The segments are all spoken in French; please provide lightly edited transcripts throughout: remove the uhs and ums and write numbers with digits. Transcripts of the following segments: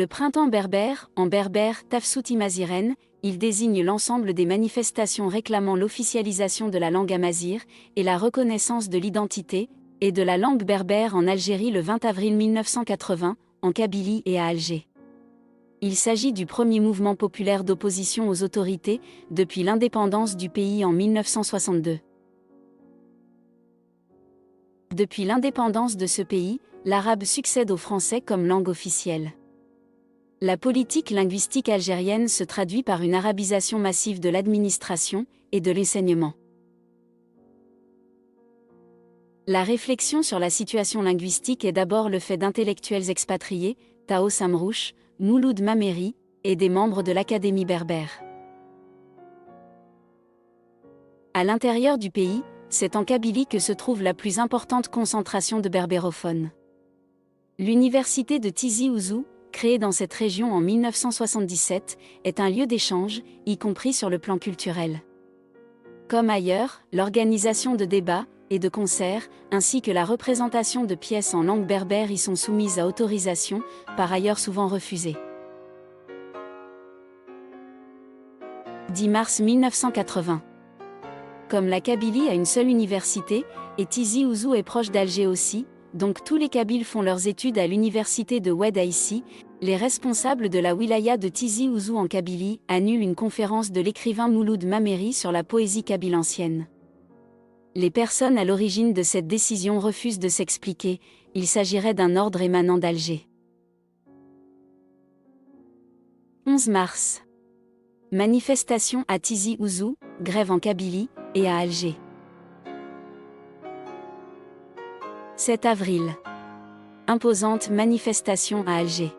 Le printemps berbère, en berbère Tafsouti Maziren, il désigne l'ensemble des manifestations réclamant l'officialisation de la langue amazigh et la reconnaissance de l'identité et de la langue berbère en Algérie le 20 avril 1980, en Kabylie et à Alger. Il s'agit du premier mouvement populaire d'opposition aux autorités depuis l'indépendance du pays en 1962. Depuis l'indépendance de ce pays, l'arabe succède au français comme langue officielle. La politique linguistique algérienne se traduit par une arabisation massive de l'administration et de l'enseignement. La réflexion sur la situation linguistique est d'abord le fait d'intellectuels expatriés, Tao Samrouch, Mouloud Mameri, et des membres de l'Académie berbère. À l'intérieur du pays, c'est en Kabylie que se trouve la plus importante concentration de berbérophones. L'université de Tizi Ouzou, créée dans cette région en 1977, est un lieu d'échange, y compris sur le plan culturel. Comme ailleurs, l'organisation de débats et de concerts, ainsi que la représentation de pièces en langue berbère y sont soumises à autorisation, par ailleurs souvent refusées. 10 mars 1980. Comme la Kabylie a une seule université, et Tizi Ouzou est proche d'Alger aussi, donc tous les Kabyles font leurs études à l'université de Oued Aïssi, les responsables de la wilaya de Tizi Ouzou en Kabylie annulent une conférence de l'écrivain Mouloud Mameri sur la poésie kabyle ancienne. Les personnes à l'origine de cette décision refusent de s'expliquer, il s'agirait d'un ordre émanant d'Alger. 11 mars. Manifestation à Tizi Ouzou, grève en Kabylie, et à Alger. 7 avril. Imposante manifestation à Alger.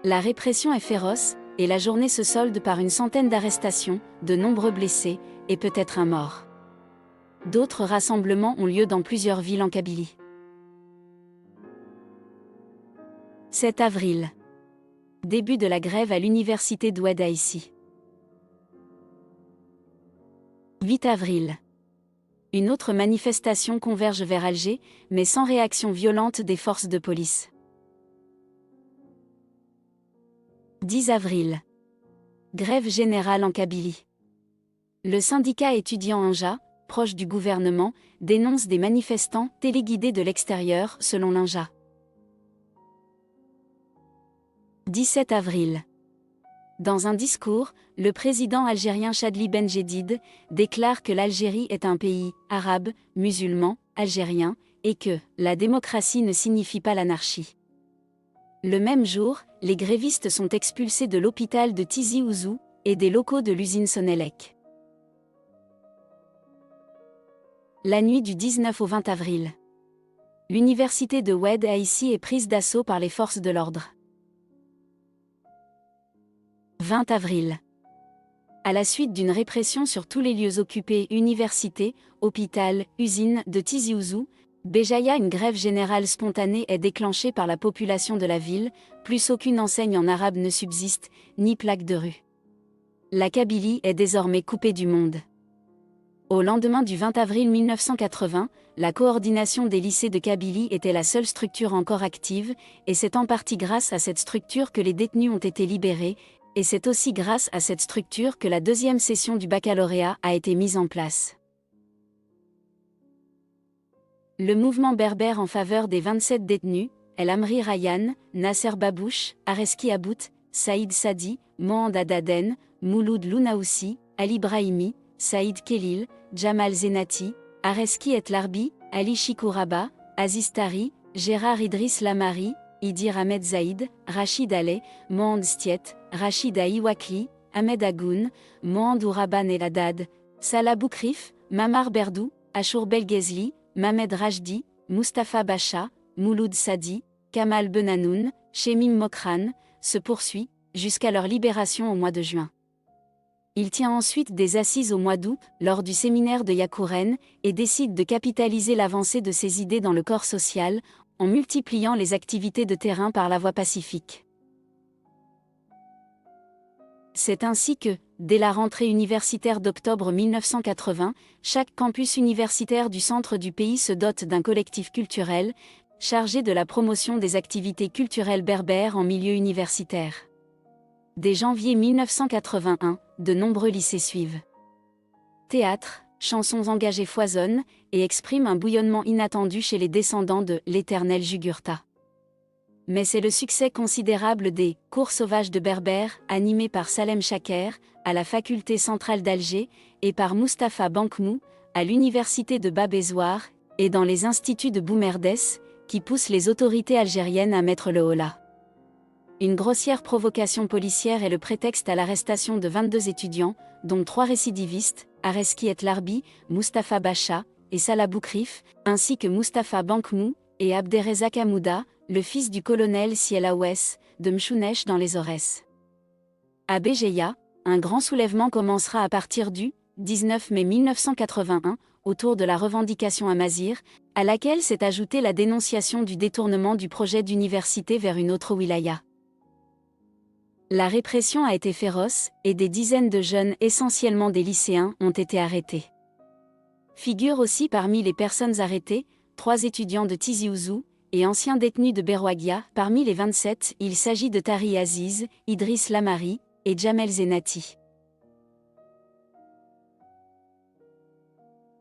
La répression est féroce, et la journée se solde par une centaine d'arrestations, de nombreux blessés, et peut-être un mort. D'autres rassemblements ont lieu dans plusieurs villes en Kabylie. 7 avril. Début de la grève à l'université d'Oued Aïssi. 8 avril. Une autre manifestation converge vers Alger, mais sans réaction violente des forces de police. 10 avril. Grève générale en Kabylie. Le syndicat étudiant Anja, proche du gouvernement, dénonce des manifestants téléguidés de l'extérieur selon l'Anja. 17 avril. Dans un discours, le président algérien Chadli Benjedid déclare que l'Algérie est un pays arabe, musulman, algérien, et que la démocratie ne signifie pas l'anarchie. Le même jour, les grévistes sont expulsés de l'hôpital de Tizi Ouzou et des locaux de l'usine Sonelec. La nuit du 19 au 20 avril. L'université de Oued Aïssi est prise d'assaut par les forces de l'ordre. 20 avril. À la suite d'une répression sur tous les lieux occupés, université, hôpital, usine de Tizi Ouzou, Béjaïa, une grève générale spontanée est déclenchée par la population de la ville, plus aucune enseigne en arabe ne subsiste, ni plaque de rue. La Kabylie est désormais coupée du monde. Au lendemain du 20 avril 1980, la coordination des lycées de Kabylie était la seule structure encore active, et c'est en partie grâce à cette structure que les détenus ont été libérés, et c'est aussi grâce à cette structure que la deuxième session du baccalauréat a été mise en place. Le mouvement berbère en faveur des 27 détenus, El Amri Rayyan, Nasser Babouche, Areski About, Saïd Sadi, Mohand Adaden, Mouloud Lounaoussi, Ali Brahimi, Saïd Khelil, Jamal Zenati, Areski Et Larbi, Ali Chikouraba, Aziz Tari, Gérard Idriss Lamari, Idir Ahmed Zaïd, Rachid Aleh, Mohand Stiet, Rachid Aïwakli, Ahmed Agoun, Mohand Ouraban El Haddad, Salah Boukrif, Mamar Berdou, Achour Belghezli, Mamed Rajdi, Mustapha Bacha, Mouloud Sadi, Kamal Benanoun, Chemim Mokran, se poursuit, jusqu'à leur libération au mois de juin. Il tient ensuite des assises au mois d'août, lors du séminaire de Yakouren, et décide de capitaliser l'avancée de ses idées dans le corps social, en multipliant les activités de terrain par la voie pacifique. C'est ainsi que, dès la rentrée universitaire d'octobre 1980, chaque campus universitaire du centre du pays se dote d'un collectif culturel, chargé de la promotion des activités culturelles berbères en milieu universitaire. Dès janvier 1981, de nombreux lycées suivent. Théâtre, chansons engagées foisonnent et expriment un bouillonnement inattendu chez les descendants de l'Éternel Jugurtha. Mais c'est le succès considérable des « Cours sauvages de Berbère » animés par Salem Chaker, à la faculté centrale d'Alger, et par Mustapha Bankmou, à l'université de Bab-el-Zouar, et dans les instituts de Boumerdès, qui pousse les autorités algériennes à mettre le holà. Une grossière provocation policière est le prétexte à l'arrestation de 22 étudiants, dont 3 récidivistes, Areski Et Larbi, Mustapha Bacha et Salah Boukrif, ainsi que Mustapha Bankmou et Abderrezak Hamouda, le fils du colonel Siel Awes, de Mchounesh dans les Aurès. À Béjaïa, un grand soulèvement commencera à partir du 19 mai 1981, autour de la revendication amazigh, à laquelle s'est ajoutée la dénonciation du détournement du projet d'université vers une autre wilaya. La répression a été féroce, et des dizaines de jeunes, essentiellement des lycéens, ont été arrêtés. Figurent aussi parmi les personnes arrêtées, 3 étudiants de Tizi Ouzou, et anciens détenus de Berwagia. Parmi les 27, il s'agit de Tari Aziz, Idriss Lamari, et Jamel Zenati.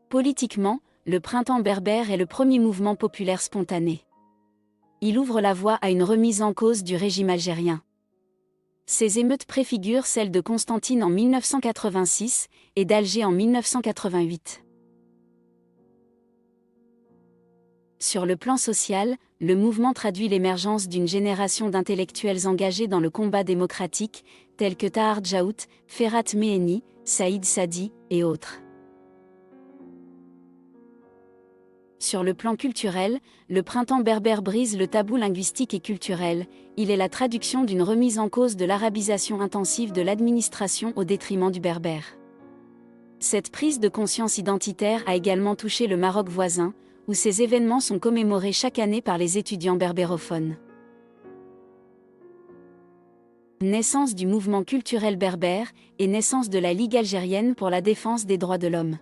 Politiquement, le printemps berbère est le premier mouvement populaire spontané. Il ouvre la voie à une remise en cause du régime algérien. Ces émeutes préfigurent celles de Constantine en 1986 et d'Alger en 1988. Sur le plan social, le mouvement traduit l'émergence d'une génération d'intellectuels engagés dans le combat démocratique, tels que Tahar Djaout, Ferhat Meheni, Saïd Sadi, et autres. Sur le plan culturel, le printemps berbère brise le tabou linguistique et culturel, il est la traduction d'une remise en cause de l'arabisation intensive de l'administration au détriment du berbère. Cette prise de conscience identitaire a également touché le Maroc voisin, où ces événements sont commémorés chaque année par les étudiants berbérophones. Naissance du mouvement culturel berbère et naissance de la Ligue algérienne pour la défense des droits de l'homme.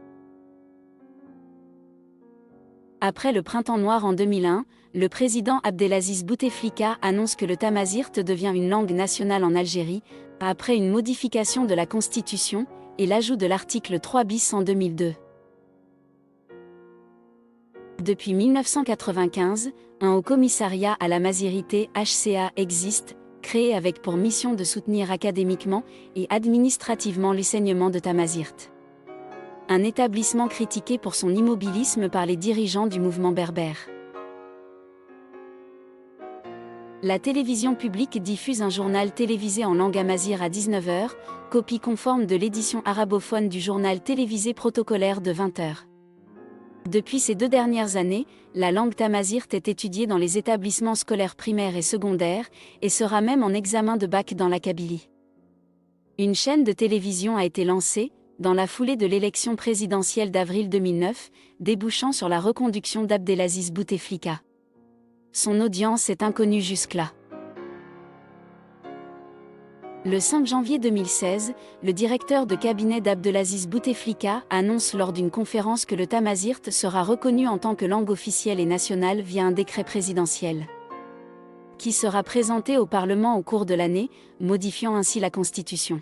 Après le Printemps noir en 2001, le président Abdelaziz Bouteflika annonce que le tamazight devient une langue nationale en Algérie, après une modification de la Constitution et l'ajout de l'article 3 bis en 2002. Depuis 1995, un haut commissariat à la mazirité HCA existe, créé avec pour mission de soutenir académiquement et administrativement l'enseignement de tamazight. Un établissement critiqué pour son immobilisme par les dirigeants du mouvement berbère. La télévision publique diffuse un journal télévisé en langue amazigh à 19h, copie conforme de l'édition arabophone du journal télévisé protocolaire de 20h. Depuis ces 2 dernières années, la langue tamazight est étudiée dans les établissements scolaires primaires et secondaires, et sera même en examen de bac dans la Kabylie. Une chaîne de télévision a été lancée, dans la foulée de l'élection présidentielle d'avril 2009, débouchant sur la reconduction d'Abdelaziz Bouteflika. Son audience est inconnue jusque-là. Le 5 janvier 2016, le directeur de cabinet d'Abdelaziz Bouteflika annonce lors d'une conférence que le tamazight sera reconnu en tant que langue officielle et nationale via un décret présidentiel, qui sera présenté au Parlement au cours de l'année, modifiant ainsi la Constitution.